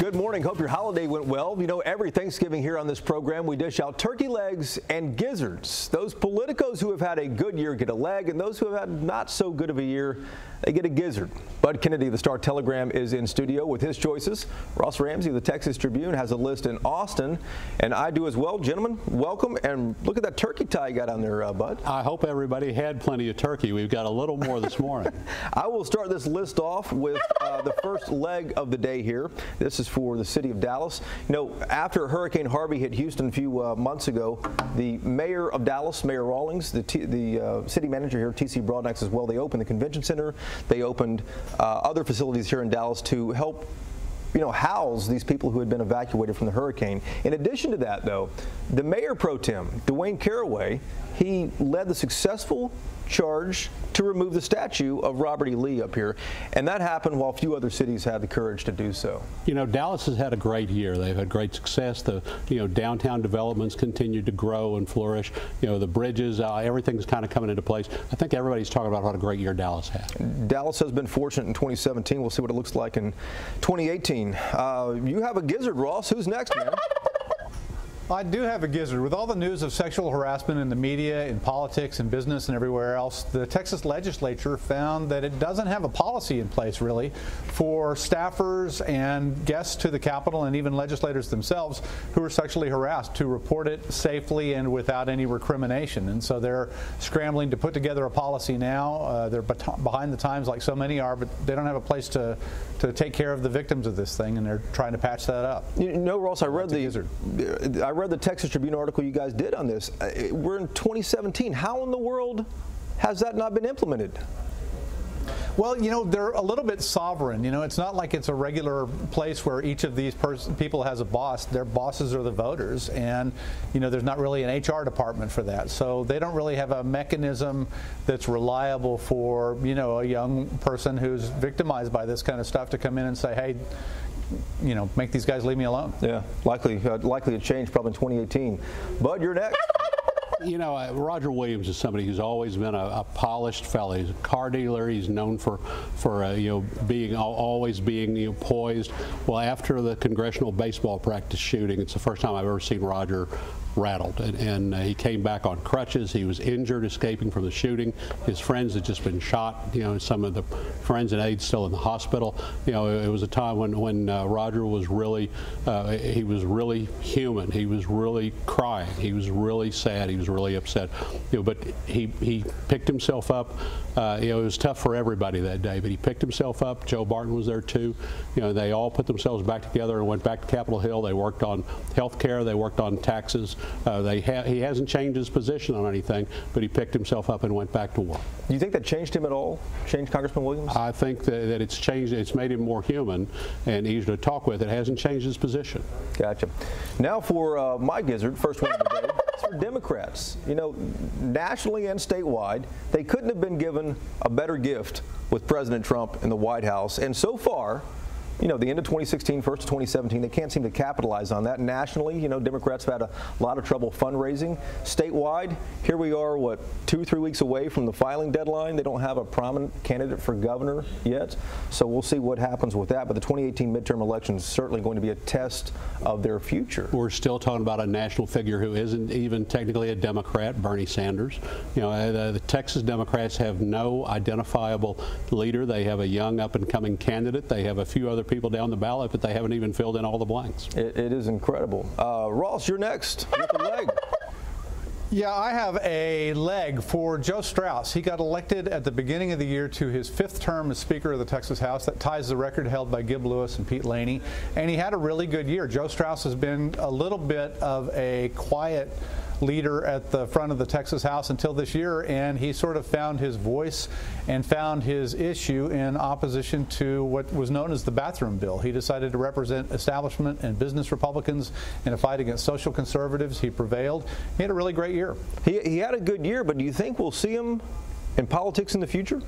Good morning. Hope your holiday went well. You know, every Thanksgiving here on this program, we dish out turkey legs and gizzards. Those politicos who have had a good year get a leg, and those who have had not so good of a year, they get a gizzard. Bud Kennedy of the Star-Telegram is in studio with his choices. Ross Ramsey of the Texas Tribune has a list in Austin, and I do as well. Gentlemen, welcome, and look at that turkey tie you got on there, Bud. I hope everybody had plenty of turkey. We've got a little more this morning. I will start this list off with the first leg of the day here. This is for the city of Dallas. You know, after Hurricane Harvey hit Houston a few months ago, the mayor of Dallas, Mayor Rawlings, the city manager here, T.C. Broadnax as well, they opened the convention center. They opened other facilities here in Dallas to help, you know, house these people who had been evacuated from the hurricane. In addition to that, though, the mayor pro tem, Dwayne Caraway, he led the successful charge to remove the statue of Robert E. Lee up here, and that happened while few other cities had the courage to do so. You know, Dallas has had a great year. They've had great success. The downtown developments continue to grow and flourish. You know, the bridges, everything's kind of coming into place. I think everybody's talking about what a great year Dallas had. Dallas has been fortunate in 2017. We'll see what it looks like in 2018. You have a gizzard, Ross. Who's next, man? I do have a gizzard. With all the news of sexual harassment in the media, in politics, in business, and everywhere else, the Texas legislature found that it doesn't have a policy in place, really, for staffers and guests to the Capitol and even legislators themselves who are sexually harassed to report it safely and without any recrimination. And so they're scrambling to put together a policy now. They're behind the times like so many are, but they don't have a place to take care of the victims of this thing, and they're trying to patch that up. You know, Ross, I read the Texas Tribune article you guys did on this. We're in 2017. How in the world has that not been implemented? Well, you know, they're a little bit sovereign. You know, it's not like it's a regular place where each of these people has a boss. Their bosses are the voters, and, you know, there's not really an HR department for that. So they don't really have a mechanism that's reliable for, you know, a young person who's victimized by this kind of stuff to come in and say, hey, you know, make these guys leave me alone. Yeah, likely to change probably in 2018. Bud, you're next. You know, Roger Williams is somebody who's always been a polished fellow. He's a car dealer. He's known for you know, always being poised. Well, after the congressional baseball practice shooting, it's the first time I've ever seen Roger rattled, and he came back on crutches. He was injured escaping from the shooting. His friends had just been shot. You know, some of the friends and aides still in the hospital. You know, it was a time when Roger was really he was really human. He was really crying. He was really sad. He was really upset. You know, but he picked himself up. You know, it was tough for everybody that day, but he picked himself up. Joe Barton was there too. You know, they all put themselves back together and went back to Capitol Hill. They worked on health care. They worked on taxes. He hasn't changed his position on anything, but he picked himself up and went back to work. Do you think that changed him at all? Changed Congressman Williams? I think that it's changed. It's made him more human and easier to talk with. It hasn't changed his position. Gotcha. Now for my gizzard, first one of the day. It's for Democrats. You know, nationally and statewide, they couldn't have been given a better gift with President Trump in the White House. And so far, you know, the end of 2016, first of 2017, they can't seem to capitalize on that. Nationally, you know, Democrats have had a lot of trouble fundraising. Statewide, here we are, what, 2 or 3 weeks away from the filing deadline. They don't have a prominent candidate for governor yet, so we'll see what happens with that. But the 2018 midterm election is certainly going to be a test of their future. We're still talking about a national figure who isn't even technically a Democrat, Bernie Sanders. You know, the Texas Democrats have no identifiable leader. They have a young up-and-coming candidate. They have a few other people down the ballot, but they haven't even filled in all the blanks. It is incredible. Ross, you're next with the leg. Yeah, I have a leg for Joe Straus. He got elected at the beginning of the year to his 5th term as Speaker of the Texas House. That ties the record held by Gib Lewis and Pete Laney. And he had a really good year. Joe Straus has been a little bit of a quiet leader at the front of the Texas House until this year, and he sort of found his voice and found his issue in opposition to what was known as the bathroom bill. He decided to represent establishment and business Republicans in a fight against social conservatives. He prevailed. He had a really great year. He had a good year, but do you think we'll see him in politics in the future?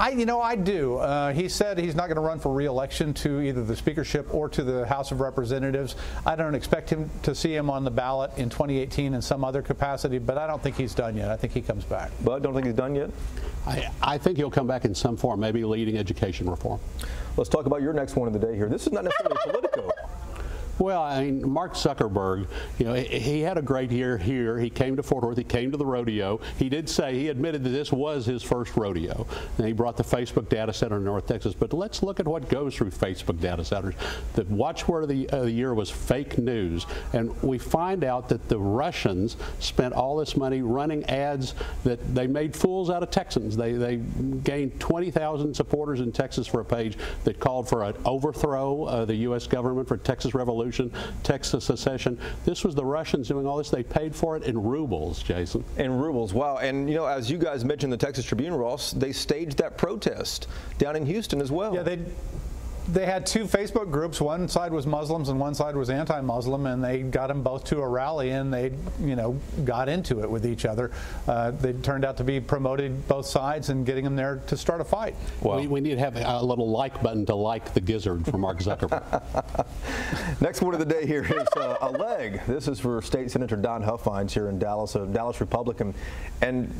I do. He said he's not going to run for re-election to either the speakership or to the House of Representatives. I don't expect him to see him on the ballot in 2018 in some other capacity, but I don't think he's done yet. I think he comes back. Bud, don't think he's done yet? I think he'll come back in some form, maybe leading education reform. Let's talk about your next one of the day here. This is not necessarily Politico. Well, I mean, Mark Zuckerberg, he had a great year here. He came to Fort Worth. He came to the rodeo. He did say, he admitted that this was his first rodeo. And he brought the Facebook data center in North Texas. But let's look at what goes through Facebook data centers. The watchword of the year was fake news. And we find out that the Russians spent all this money running ads that they made fools out of Texans. They gained 20,000 supporters in Texas for a page that called for an overthrow of the U.S. government, for Texas Revolution, Texas secession. This was the Russians doing all this. They paid for it in rubles, Jason. In rubles, wow. And as you guys mentioned, the Texas Tribune, Ross, they staged that protest down in Houston as well. Yeah, they had two Facebook groups. One side was Muslims and one side was anti-Muslim, and they got them both to a rally, and they, got into it with each other. They turned out to be promoted both sides and getting them there to start a fight. Well, we need to have a little like button to like the gizzard for Mark Zuckerberg. Next one of the day here is a leg. This is for State Senator Don Huff here in Dallas, a Dallas Republican. And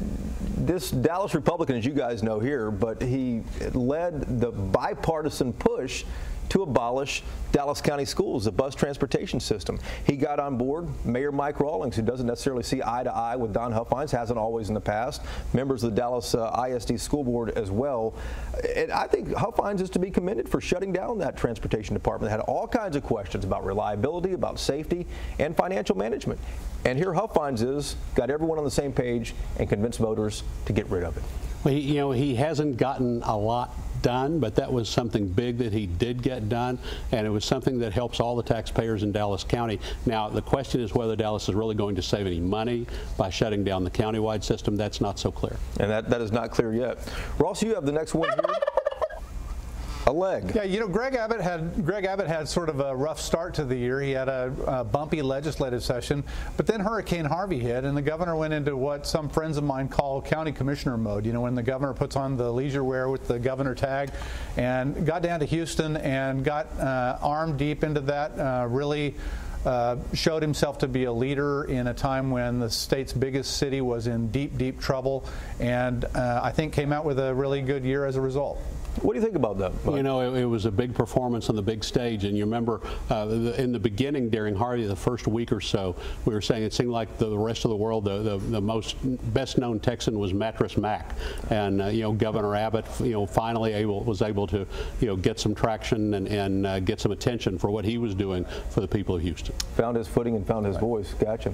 this Dallas Republican, as you guys know here, but he led the bipartisan push to abolish Dallas County schools, the bus transportation system. He got on board Mayor Mike Rawlings, who doesn't necessarily see eye to eye with Don Huff, hasn't always in the past, members of the Dallas ISD School Board as well. And I think Huff is to be commended for shutting down that transportation department. They had all kinds of questions about reliability, about safety, and financial management. And here Huff got everyone on the same page and convinced voters to get rid of it. Well, he hasn't gotten a lot done, but that was something big that he did get done, and it was something that helps all the taxpayers in Dallas County. Now, the question is whether Dallas is really going to save any money by shutting down the countywide system. That's not so clear. And that is not clear yet. Ross, you have the next one here. A leg. Yeah, Greg Abbott had sort of a rough start to the year. He had a bumpy legislative session, but then Hurricane Harvey hit, and the governor went into what some friends of mine call county commissioner mode. When the governor puts on the leisure wear with the governor tag, and got down to Houston and got arm deep into that. Really showed himself to be a leader in a time when the state's biggest city was in deep, deep trouble, and I think came out with a really good year as a result. What do you think about that? It was a big performance on the big stage, and you remember in the beginning during Harvey, the first week or so, we were saying it seemed like the rest of the world, the most best-known Texan was Mattress Mac, and Governor Abbott, finally was able to get some traction and get some attention for what he was doing for the people of Houston. Found his footing and found his voice. Gotcha.